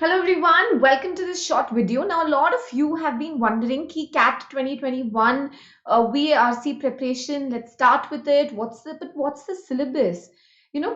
Hello everyone, welcome to this short video. Now a lot of you have been wondering ki CAT 2021 VARC preparation. Let's start with it. What's the syllabus?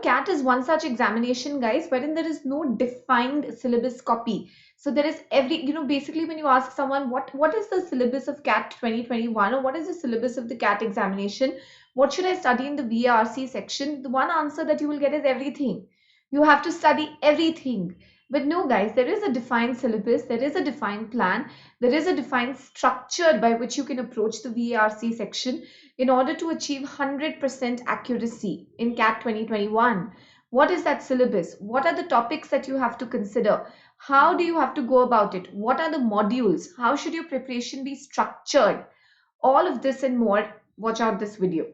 CAT is one such examination, guys, wherein there is no defined syllabus copy. So there is basically when you ask someone what is the syllabus of CAT 2021 or what is the syllabus of the CAT examination, what should I study in the VARC section? The one answer that you will get is everything. You have to study everything. But no, guys, there is a defined syllabus, there is a defined plan, there is a defined structure by which you can approach the VARC section in order to achieve 100% accuracy in CAT 2021. What is that syllabus? What are the topics that you have to consider? How do you have to go about it? What are the modules? How should your preparation be structured? All of this and more, watch out this video.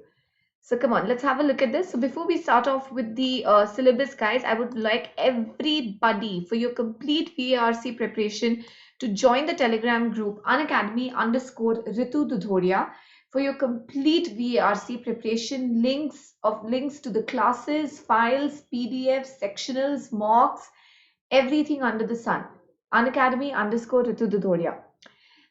So come on, let's have a look at this. So before we start off with the syllabus, guys, I would like everybody for your complete VARC preparation to join the Telegram group unacademy_Ritu Dudhoria for your complete VARC preparation. Links to the classes, files, PDFs, sectionals, mocks, everything under the sun. Unacademy_Ritu Dudhoria.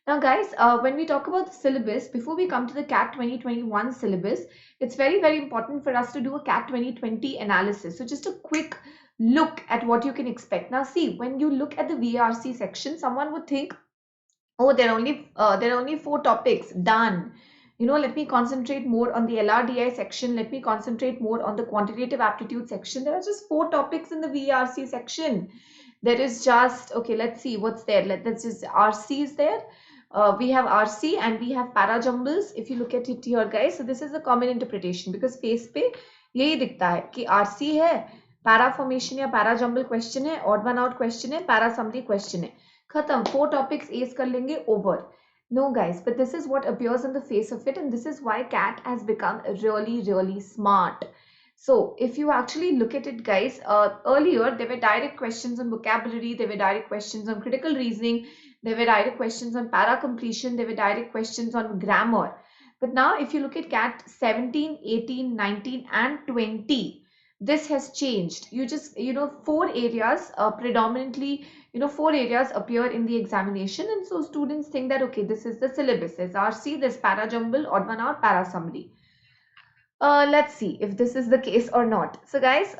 Now, guys, when we talk about the syllabus, before we come to the CAT 2021 syllabus, it's very, very important for us to do a CAT 2020 analysis. So just a quick look at what you can expect. Now, see, when you look at the VRC section, someone would think, oh, there are only 4 topics, done. Let me concentrate more on the LRDI section. Let me concentrate more on the quantitative aptitude section. There are just 4 topics in the VRC section. There is just, okay, let's see what's there. Let's just, RC is there. We have RC and we have para jumbles. If you look at it here, guys, so this is the common interpretation because face पे यही दिखता है कि RC है, para formation या para jumble question है, odd one out question है, para summary question है. खत्म, 4 topics ace कर लेंगे, over. No, guys, but this is what appears on the face of it, and this is why CAT has become really, really smart. So if you actually look at it, guys, earlier there were direct questions on vocabulary, there were direct questions on critical reasoning, there were direct questions on para completion, there were direct questions on grammar. But now if you look at CAT 17, 18, 19 and 20, this has changed. You just, 4 areas predominantly, 4 areas appear in the examination, and so students think that, okay, this is the syllabus. There's RC, there's para jumble, odd one out, para summary. Let's see if this is the case or not. So guys,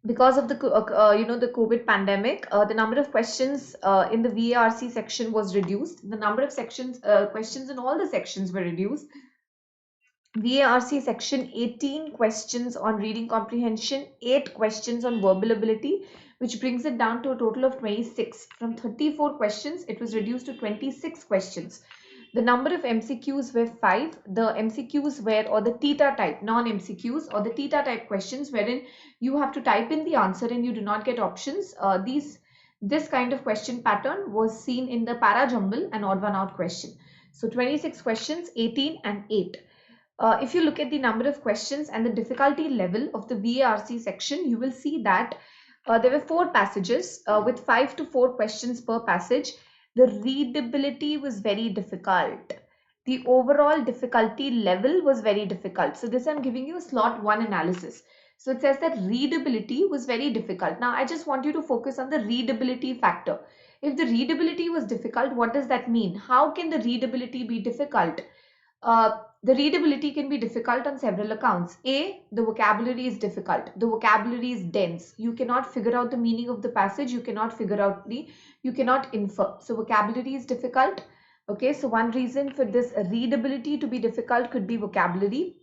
because of the the COVID pandemic, the number of questions in the VARC section was reduced. The number of questions in all the sections were reduced. VARC section 18 questions on reading comprehension, 8 questions on verbal ability, which brings it down to a total of 26. From 34 questions, it was reduced to 26 questions. The number of MCQs were 5. The MCQs were, or the theta type, non-MCQs, or the theta type questions wherein you have to type in the answer and you do not get options. This kind of question pattern was seen in the para jumble and odd one out question. So 26 questions, 18 and 8. If you look at the number of questions and the difficulty level of the VARC section, you will see that there were 4 passages with 5 to 4 questions per passage. The readability was very difficult. The overall difficulty level was very difficult. So this I'm giving you a slot 1 analysis. So it says that readability was very difficult. Now I just want you to focus on the readability factor. If the readability was difficult, what does that mean? How can the readability be difficult? The readability can be difficult on several accounts. A, the vocabulary is difficult. The vocabulary is dense. You cannot figure out the meaning of the passage. You cannot infer. So vocabulary is difficult. Okay, so one reason for this readability to be difficult could be vocabulary.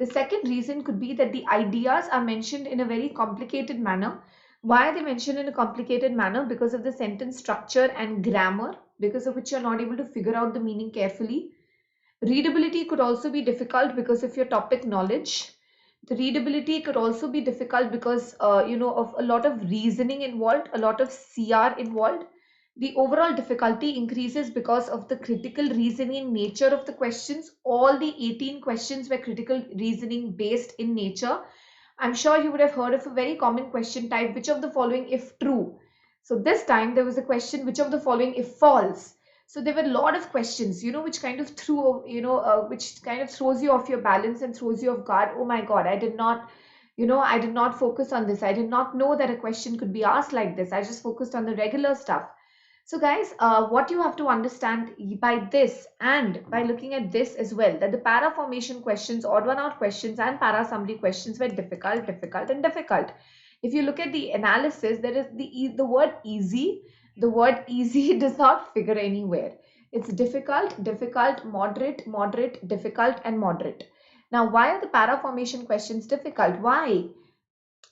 The second reason could be that the ideas are mentioned in a very complicated manner. Why are they mentioned in a complicated manner? Because of the sentence structure and grammar, because of which you're not able to figure out the meaning carefully. Readability could also be difficult because of your topic knowledge. The readability could also be difficult because of a lot of reasoning involved, a lot of CR involved. The overall difficulty increases because of the critical reasoning nature of the questions. All the 18 questions were critical reasoning based in nature. I'm sure you would have heard of a very common question type, which of the following if true? So this time there was a question, which of the following if false? So there were a lot of questions, which kind of which kind of throws you off your balance and throws you off guard. Oh my God, I did not, I did not focus on this. I did not know that a question could be asked like this. I just focused on the regular stuff. So, guys, what you have to understand by this and by looking at this as well, that the para formation questions, odd one out questions, and para summary questions were difficult, difficult, and difficult. If you look at the analysis, there is the word easy. The word easy does not figure anywhere. It's difficult, difficult, moderate, moderate, difficult, and moderate. Now, why are the para formation questions difficult? Why?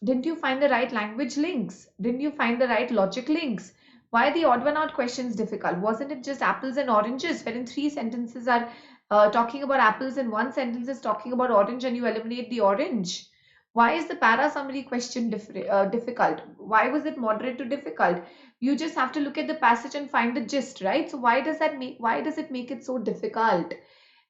Didn't you find the right language links? Didn't you find the right logic links? Why the odd one out questions difficult? Wasn't it just apples and oranges, wherein three sentences are talking about apples and one sentence is talking about orange and you eliminate the orange? Why is the para summary question difficult? Why was it moderate to difficult? You just have to look at the passage and find the gist, right? So why does it make it so difficult?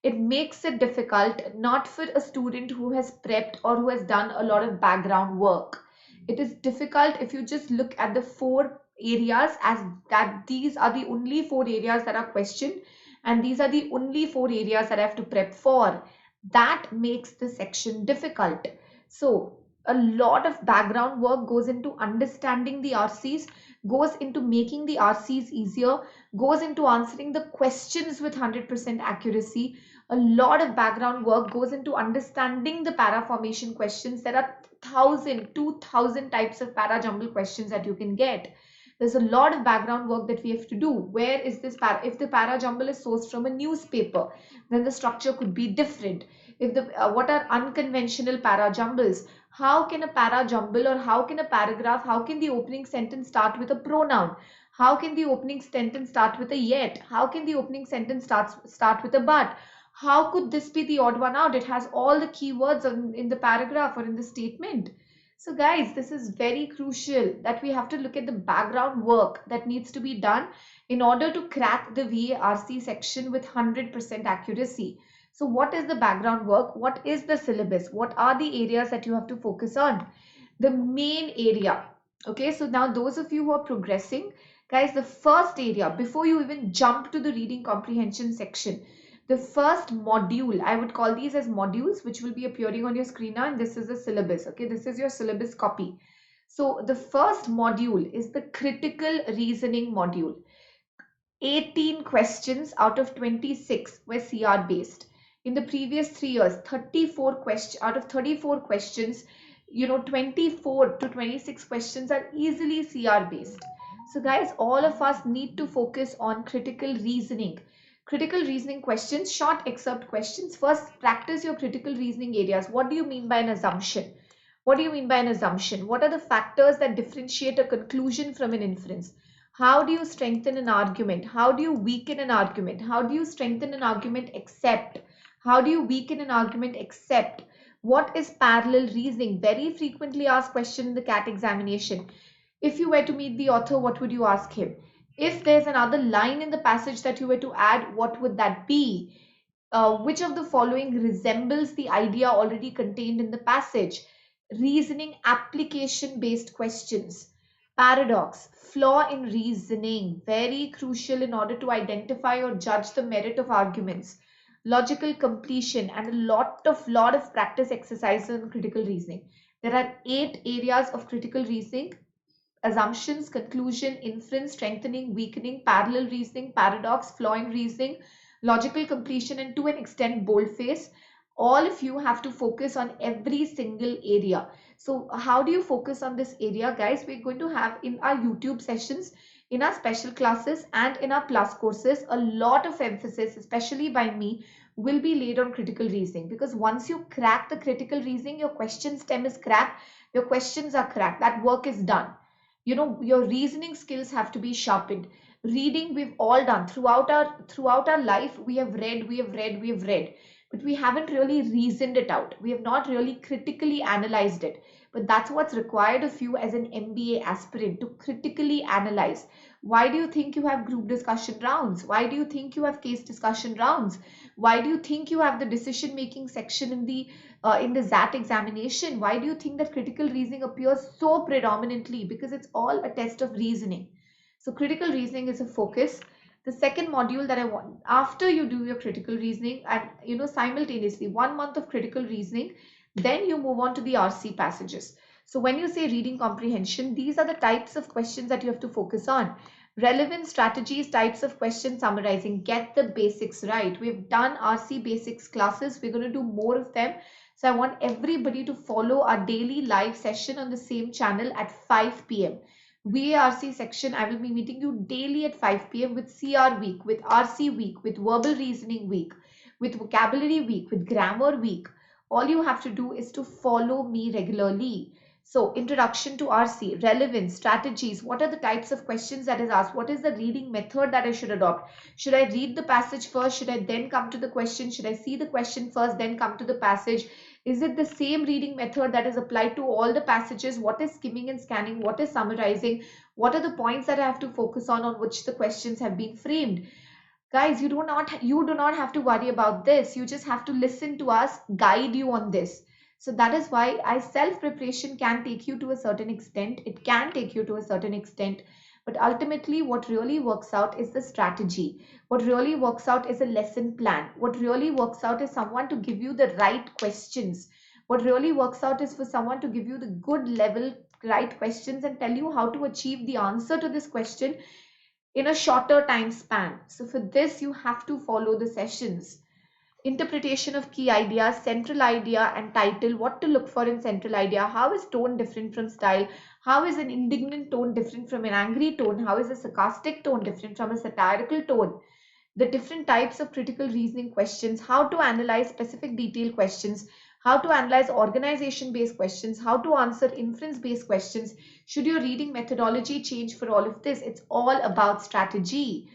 It makes it difficult not for a student who has prepped or who has done a lot of background work. It is difficult if you just look at the four areas as that these are the only four areas that are questioned and these are the only four areas that I have to prep for. That makes the section difficult. So a lot of background work goes into understanding the RCs, goes into making the RCs easier, goes into answering the questions with 100% accuracy. A lot of background work goes into understanding the para formation questions. There are 1,000, 2,000 types of para jumble questions that you can get. There's a lot of background work that we have to do. Where is this para? If the para jumble is sourced from a newspaper, then the structure could be different. If the what are unconventional para jumbles? How can a para jumble, or how can a paragraph, how can the opening sentence start with a pronoun? How can the opening sentence start with a yet? How can the opening sentence start with a but? How could this be the odd one out? It has all the keywords in the paragraph or in the statement. So guys, this is very crucial that we have to look at the background work that needs to be done in order to crack the VARC section with 100% accuracy. So what is the background work? What is the syllabus? What are the areas that you have to focus on? The main area. Okay, so now those of you who are progressing, guys, the first area, before you even jump to the reading comprehension section, the first module, I would call these as modules, which will be appearing on your screen now, and this is the syllabus. Okay, this is your syllabus copy. So the first module is the critical reasoning module. 18 questions out of 26 were CR based. In the previous 3 years, 34 questions out of 34 questions, 24 to 26 questions are easily CR based. So guys, all of us need to focus on critical reasoning. Critical reasoning questions, short excerpt questions. First, practice your critical reasoning areas. What do you mean by an assumption? What do you mean by an assumption? What are the factors that differentiate a conclusion from an inference? How do you strengthen an argument? How do you weaken an argument? How do you strengthen an argument except? How do you weaken an argument except? What is parallel reasoning? Very frequently asked question in the CAT examination. If you were to meet the author, what would you ask him? If there's another line in the passage that you were to add, what would that be? Which of the following resembles the idea already contained in the passage? Reasoning application based questions. Paradox, flaw in reasoning, very crucial in order to identify or judge the merit of arguments. Logical completion, and a lot of practice exercises in critical reasoning. There are 8 areas of critical reasoning: assumptions, conclusion, inference, strengthening, weakening, parallel reasoning, paradox, flaw in reasoning, logical completion, and to an extent boldface. All of you have to focus on every single area. So how do you focus on this area, guys? We're going to have in our YouTube sessions, in our special classes, and in our plus courses, a lot of emphasis, especially by me, will be laid on critical reasoning, because once you crack the critical reasoning, your question stem is cracked, your questions are cracked, that work is done. Your reasoning skills have to be sharpened. Reading, we've all done throughout our life. We have read, but we haven't really reasoned it out. We have not really critically analyzed it. But that's what's required of you as an MBA aspirant, to critically analyze. Why do you think you have group discussion rounds? Why do you think you have case discussion rounds? Why do you think you have the decision making section in the XAT examination? Why do you think that critical reasoning appears so predominantly? Because it's all a test of reasoning. So critical reasoning is a focus. The second module that I want, after you do your critical reasoning, and simultaneously 1 month of critical reasoning, Then you move on to the RC passages. So when you say reading comprehension, these are the types of questions that you have to focus on. Relevant strategies, types of questions summarizing, get the basics right. We've done RC basics classes. We're going to do more of them. So I want everybody to follow our daily live session on the same channel at 5 p.m. VARC section, I will be meeting you daily at 5 p.m. with CR week, with RC week, with verbal reasoning week, with vocabulary week, with grammar week. All you have to do is to follow me regularly. So introduction to RC, relevance, strategies, what are the types of questions that is asked, what is the reading method that I should adopt, should I read the passage first, should I then come to the question, should I see the question first then come to the passage, is it the same reading method that is applied to all the passages, what is skimming and scanning, what is summarizing, what are the points that I have to focus on which the questions have been framed. Guys, you do not have to worry about this. You just have to listen to us guide you on this. So that is why I self preparation can take you to a certain extent. It can take you to a certain extent. But ultimately, what really works out is the strategy. What really works out is a lesson plan. What really works out is someone to give you the right questions. What really works out is for someone to give you the good level right questions and tell you how to achieve the answer to this question in a shorter time span. So for this, you have to follow the sessions. Interpretation of key ideas, central idea and title, what to look for in central idea, how is tone different from style, how is an indignant tone different from an angry tone, how is a sarcastic tone different from a satirical tone, the different types of critical reasoning questions, how to analyze specific detailed questions, how to analyze organization based questions, how to answer inference based questions. Should your reading methodology change for all of this? It's all about strategy.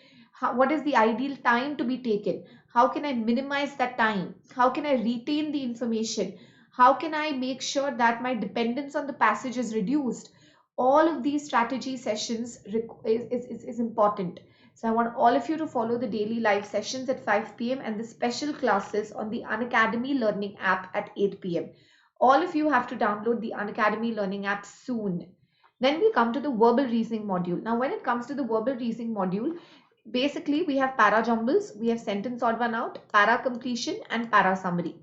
What is the ideal time to be taken? How can I minimize that time? How can I retain the information? How can I make sure that my dependence on the passage is reduced? All of these strategy sessions is important. So I want all of you to follow the daily live sessions at 5 p.m. and the special classes on the Unacademy Learning app at 8 p.m. All of you have to download the Unacademy Learning app soon. Then we come to the verbal reasoning module. Now, when it comes to the verbal reasoning module, basically we have para jumbles, we have sentence odd one out, para completion and para summary.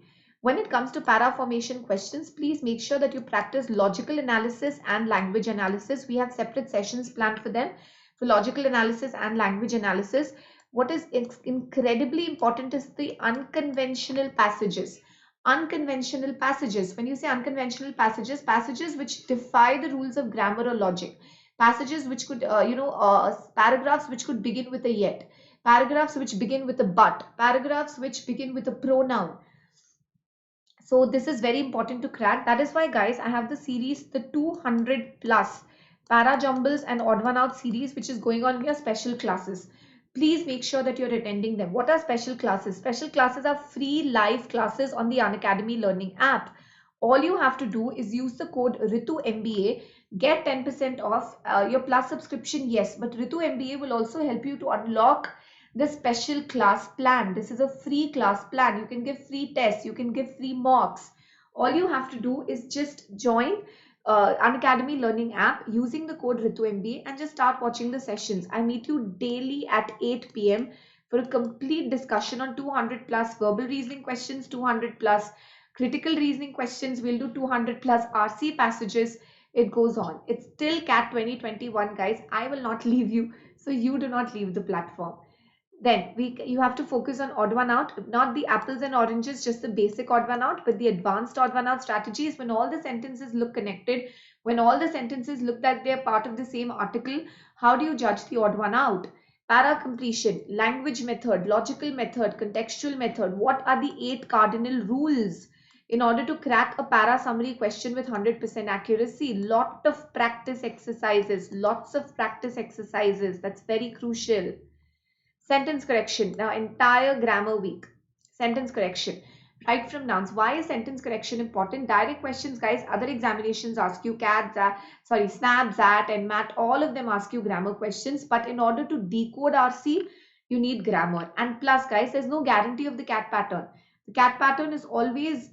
When it comes to para formation questions, please make sure that you practice logical analysis and language analysis. We have separate sessions planned for them for logical analysis and language analysis. What is incredibly important is the unconventional passages. Unconventional passages. When you say unconventional passages, passages which defy the rules of grammar or logic, passages which could, paragraphs which could begin with a yet, paragraphs which begin with a but, paragraphs which begin with a pronoun. So this is very important to crack. That is why, guys, I have the series, the 200 plus para jumbles and odd one out series, which is going on via special classes. Please make sure that you're attending them. What are special classes? Special classes are free live classes on the Unacademy Learning app. All you have to do is use the code Ritu MBA, get 10% off your plus subscription. Yes, but Ritu MBA will also help you to unlock the special class plan. This is a free class plan. You can give free tests, you can give free mocks. All you have to do is just join Unacademy Learning app using the code RituMBA and just start watching the sessions. I meet you daily at 8 p.m. for a complete discussion on 200 plus verbal reasoning questions, 200 plus critical reasoning questions. We'll do 200 plus RC passages. It goes on. It's still CAT 2021, guys. I will not leave you, so you do not leave the platform. Then you have to focus on odd one out, not the apples and oranges, just the basic odd one out, but the advanced odd one out strategies. When all the sentences look connected, when all the sentences look like they are part of the same article, how do you judge the odd one out? Para completion, language method, logical method, contextual method. What are the 8 cardinal rules in order to crack a para summary question with 100% accuracy? Lot of practice exercises, lots of practice exercises. That's very crucial. Sentence correction. Now, entire grammar week. Sentence correction. Right from nouns. Why is sentence correction important? Direct questions, guys. Other examinations ask you SNAP, ZAT, and MAT. All of them ask you grammar questions. But in order to decode RC, you need grammar. And plus, guys, there's no guarantee of the CAT pattern. The CAT pattern is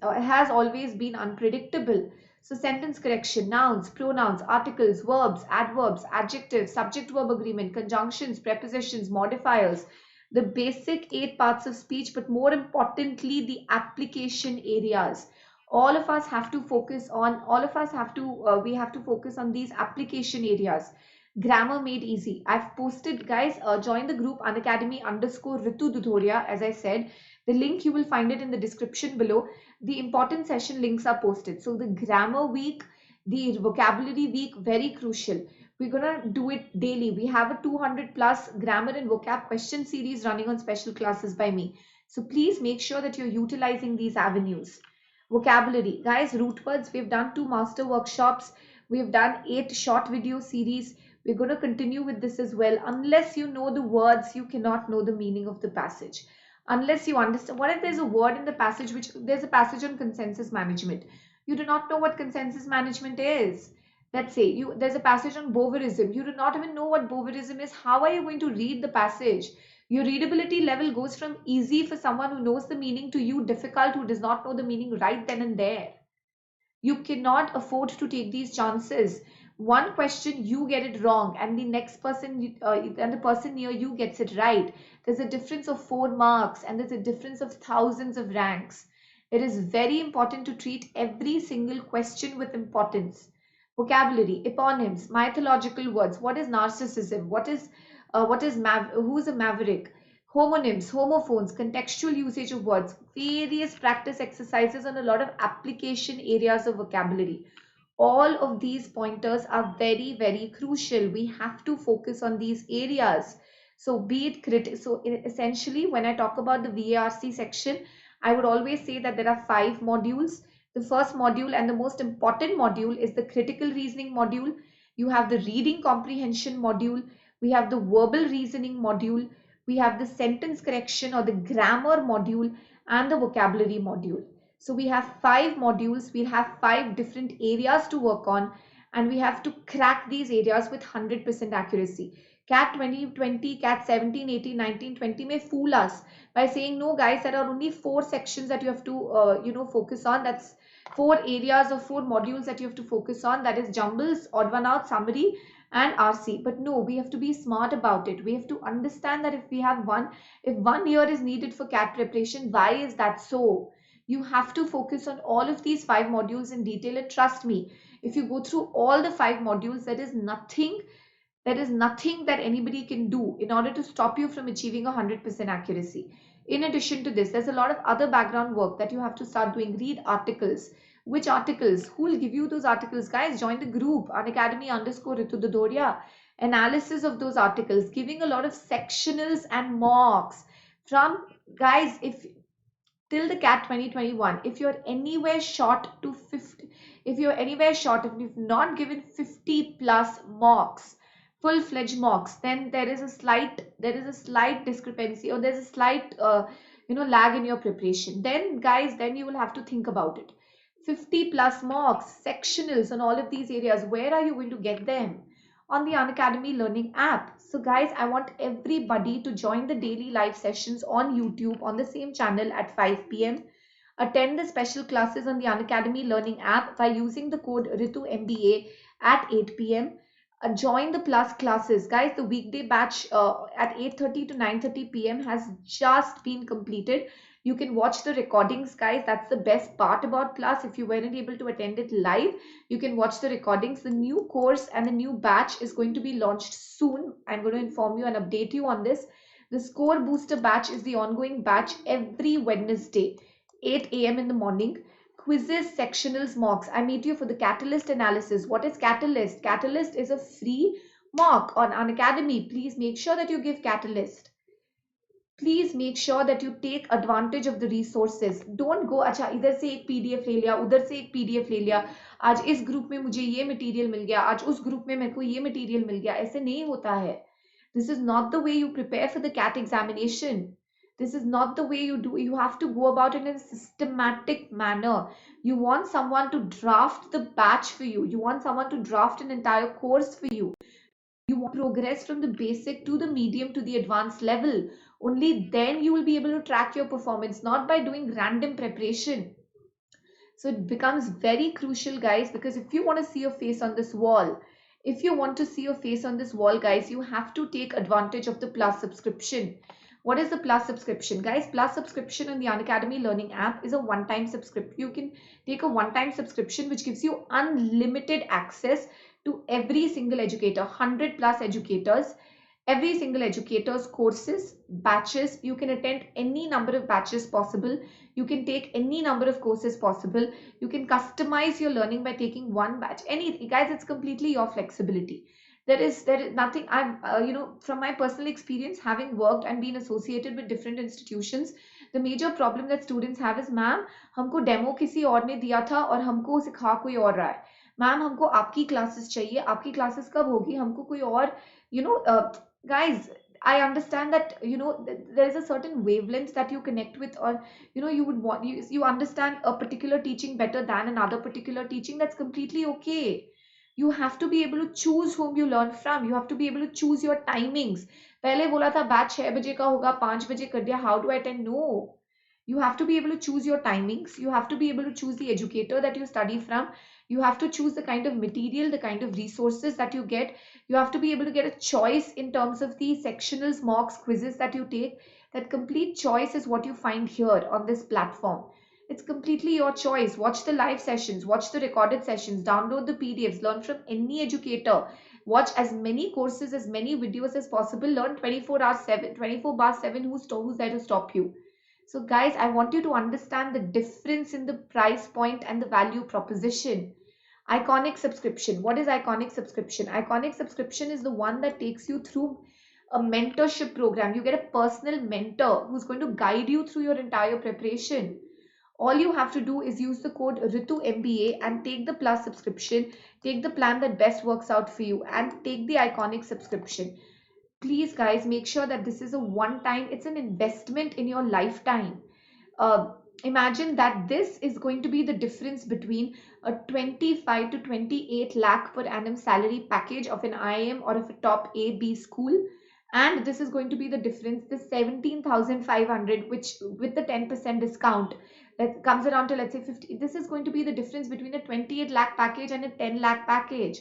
has always been unpredictable. So sentence correction, nouns, pronouns, articles, verbs, adverbs, adjectives, subject-verb agreement, conjunctions, prepositions, modifiers, the basic 8 parts of speech, but more importantly, the application areas. All of us have to focus on, all of us have to, we have to focus on these application areas. Grammar made easy. I've posted, guys, join the group Unacademy underscore Ritu Dudoria. As I said, the link you will find it in the description below. The important session links are posted. So the grammar week, the vocabulary week, very crucial. We're gonna do it daily. We have a 200 plus grammar and vocab question series running on special classes by me. So please make sure that you're utilizing these avenues. Vocabulary, guys, root words, we've done 2 master workshops, we've done 8 short video series. We're going to continue with this as well. Unless you know the words, you cannot know the meaning of the passage. Unless you understand, what if there's a word in the passage, which there's a passage on consensus management, you do not know what consensus management is. Let's say there's a passage on Boverism, you do not even know what Boverism is. How are you going to read the passage? Your readability level goes from easy for someone who knows the meaning to you difficult who does not know the meaning right then and there. You cannot afford to take these chances. One question you get it wrong and the next person and the person near you gets it right. There's a difference of 4 marks and there's a difference of thousands of ranks. It is very important to treat every single question with importance. Vocabulary, eponyms, mythological words. What is narcissism? Who is a maverick? Homonyms, homophones, contextual usage of words, various practice exercises on a lot of application areas of vocabulary. All of these pointers are very, very crucial. We have to focus on these areas. So be it essentially, when I talk about the VARC section, I would always say that there are 5 modules. The first module and the most important module is the critical reasoning module. You have the reading comprehension module. We have the verbal reasoning module. We have the sentence correction or the grammar module and the vocabulary module. So we have 5 modules. We'll have 5 different areas to work on, and we have to crack these areas with 100% accuracy. CAT 2020, CAT 17, 18, 19, 20 may fool us by saying, no guys, there are only 4 sections that you have to focus on. That's 4 areas or 4 modules that you have to focus on. That is jumbles, odd one out, summary and RC. But no, we have to be smart about it. We have to understand that if 1 year is needed for CAT preparation, why is that so? You have to focus on all of these 5 modules in detail, and trust me, if you go through all the 5 modules, there is nothing that anybody can do in order to stop you from achieving 100% accuracy. In addition to this, there's a lot of other background work that you have to start doing. Read articles. Which articles? Who will give you those articles? Guys, join the group Unacademy underscore Ritu Dudoria. Analysis of those articles, giving a lot of sectionals and mocks from, guys, if till the CAT 2021, if you're anywhere short to 50, if you've not given 50 plus mocks, full-fledged mocks, then there is a slight discrepancy, or there's a slight lag in your preparation. Then guys, then you will have to think about it. 50 plus mocks, sectionals on all of these areas, where are you going to get them? On the Unacademy Learning app. So guys, I want everybody to join the daily live sessions on YouTube on the same channel at 5 p.m. Attend the special classes on the Unacademy Learning app by using the code RITUMBA at 8 p.m. Join the plus classes. Guys, the weekday batch at 8:30 to 9:30 p.m. has just been completed. You can watch the recordings, guys. That's the best part about Plus. If you weren't able to attend it live, you can watch the recordings. The new course and the new batch is going to be launched soon. I'm going to inform you and update you on this. The Score Booster batch is the ongoing batch every Wednesday, 8 a.m. in the morning. Quizzes, sectionals, mocks. I meet you for the Catalyst analysis. What is Catalyst? Catalyst is a free mock on Unacademy. Please make sure that you give Catalyst. Please make sure that you take advantage of the resources. Don't go, अच्छा इधर से एक PDF ले लिया, उधर से एक PDF ले लिया, आज इस ग्रुप में मुझे ये मटेरियल मिल गया, आज उस ग्रुप में मेरे को ये मटेरियल मिल गया. ऐसे नहीं होता है. This is not the way you prepare for the CAT examination. This is not the way you do. You have to go about it in a systematic manner. You want someone to draft the batch for you. You want someone to draft an entire course for you. You want to progress from the basic to the medium to the advanced level. Only then you will be able to track your performance, not by doing random preparation. So it becomes very crucial, guys, because if you want to see your face on this wall, guys, you have to take advantage of the Plus subscription. What is the Plus subscription? Guys, Plus subscription in the Unacademy Learning app is a one-time subscription. You can take a one-time subscription which gives you unlimited access to every single educator, 100 plus educators, every single educator's courses, batches. You can attend any number of batches possible. You can take any number of courses possible. You can customize your learning by taking one batch. Any guys, it's completely your flexibility. There is nothing. I'm from my personal experience, having worked and been associated with different institutions, the major problem that students have is, ma'am हमको demo किसी और ने दिया था और हमको सिखा कोई और रहा है. मैम हमको आपकी क्लासेस चाहिए, आपकी क्लासेस कब होगी, हमको कोई और you know guys, I understand that there is a certain wavelength that you connect with, or you would want, you understand a particular teaching better than another particular teaching. That's completely okay. You have to be able to choose whom you learn from. You have to be able to choose your timings. पहले बोला था batch 6 बजे का होगा, 5 बजे कर दिया. How do I attend? No. You have to be able to choose your timings. You have to be able to choose the educator that you study from. You have to choose the kind of material, the kind of resources that you get. You have to be able to get a choice in terms of the sectionals, mocks, quizzes that you take. That complete choice is what you find here on this platform. It's completely your choice. Watch the live sessions, watch the recorded sessions, download the PDFs, learn from any educator, watch as many courses, as many videos as possible, learn 24 hours 7, 24 bar 7. Who's there to stop you? So guys, I want you to understand the difference in the price point and the value proposition. Iconic subscription. What is iconic subscription? Iconic subscription is the one that takes you through a mentorship program. You get a personal mentor who's going to guide you through your entire preparation. All you have to do is use the code RITUMBA and take the Plus subscription. Take the plan that best works out for you and take the Iconic subscription. Please guys, make sure that this is a one time, it's an investment in your lifetime. uh, Imagine that this is going to be the difference between a 25 to 28 lakh per annum salary package of an IIM or of a top A B school, and this is going to be the difference, the 17,500, which with the 10% discount that comes around to, let's say, 50. This is going to be the difference between a 28 lakh package and a 10 lakh package.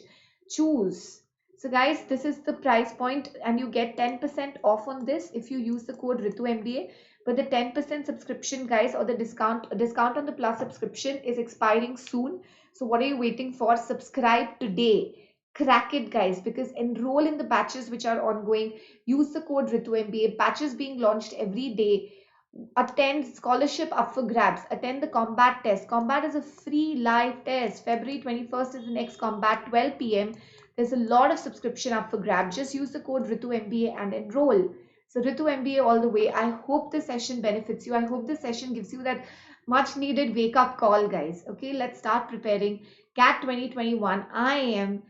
Choose. So guys, this is the price point and you get 10% off on this if you use the code RITUMBA. But the 10% subscription, guys, or the discount on the Plus subscription is expiring soon. So what are you waiting for? Subscribe today. Crack it, guys, because enroll in the batches which are ongoing. Use the code RITUMBA. Batches being launched every day. Attend scholarship up for grabs. Attend the combat test. Combat is a free live test. February 21st is the next combat, 12 p.m. There's a lot of subscription up for grabs. Just use the code RITUMBA and enroll. So RITUMBA all the way. I hope this session benefits you. I hope this session gives you that much needed wake up call, guys. Okay, let's start preparing CAT 2021 IIM.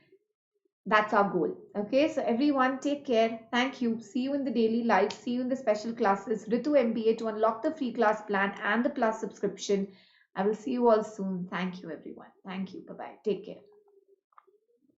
That's our goal. Okay, so everyone take care. Thank you. See you in the daily life. See you in the special classes. RITUMBA to unlock the free class plan and the Plus subscription. I will see you all soon. Thank you, everyone. Thank you. Bye-bye. Take care.